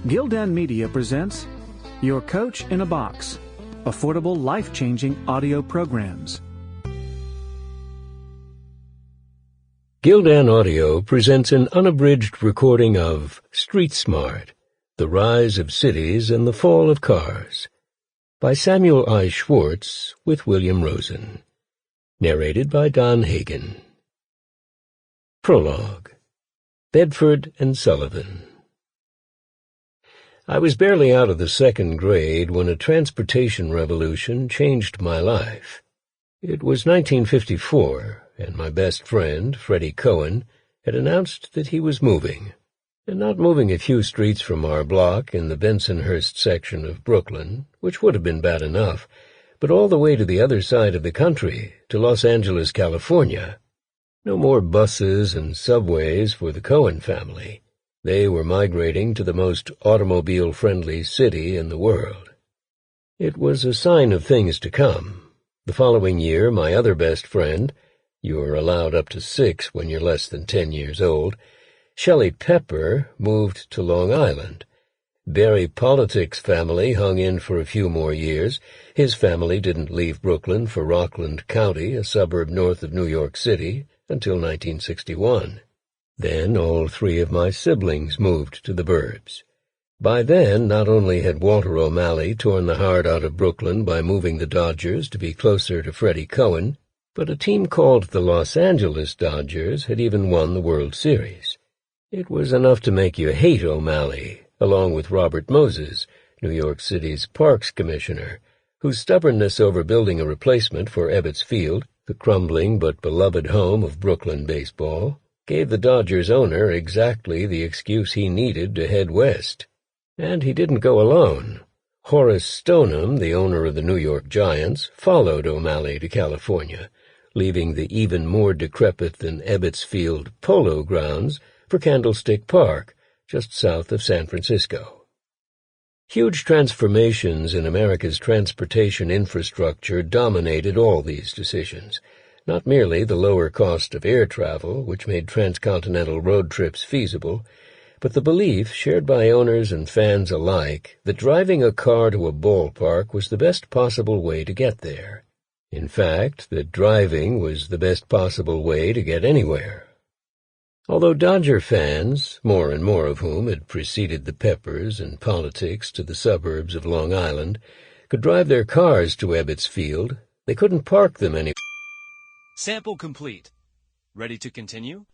Gildan Media presents Your Coach in a Box, affordable, life-changing audio programs. Gildan Audio presents an unabridged recording of Street Smart, The Rise of Cities and the Fall of Cars, by Sam Schwartz with William Rosen. Narrated by Don Hagen. Prologue. Bedford and Sullivan. I was barely out of the second grade when a transportation revolution changed my life. It was 1954, and my best friend, Freddie Cohen, had announced that he was moving. And not moving a few streets from our block in the Bensonhurst section of Brooklyn, which would have been bad enough, but all the way to the other side of the country, to Los Angeles, California. No more buses and subways for the Cohen family. They were migrating to the most automobile-friendly city in the world. It was a sign of things to come. The following year, my other best friend, you're allowed up to 6 when you're less than 10 years old, Shelley Pepper, moved to Long Island. Barry Politic's family hung in for a few more years. His family didn't leave Brooklyn for Rockland County, a suburb north of New York City, until 1961. Then all 3 of my siblings moved to the burbs. By then, not only had Walter O'Malley torn the heart out of Brooklyn by moving the Dodgers to be closer to Freddie Cohen, but a team called the Los Angeles Dodgers had even won the World Series. It was enough to make you hate O'Malley, along with Robert Moses, New York City's Parks Commissioner, whose stubbornness over building a replacement for Ebbets Field, the crumbling but beloved home of Brooklyn baseball, gave the Dodgers owner exactly the excuse he needed to head west. And he didn't go alone. Horace Stoneham, the owner of the New York Giants, followed O'Malley to California, leaving the even more decrepit than Ebbets Field Polo Grounds for Candlestick Park, just south of San Francisco. Huge transformations in America's transportation infrastructure dominated all these decisions. Not merely the lower cost of air travel, which made transcontinental road trips feasible, but the belief, shared by owners and fans alike, that driving a car to a ballpark was the best possible way to get there. In fact, that driving was the best possible way to get anywhere. Although Dodger fans, more and more of whom had preceded the Peppers and Politics to the suburbs of Long Island, could drive their cars to Ebbets Field, they couldn't park them anywhere. Sample complete. Ready to continue?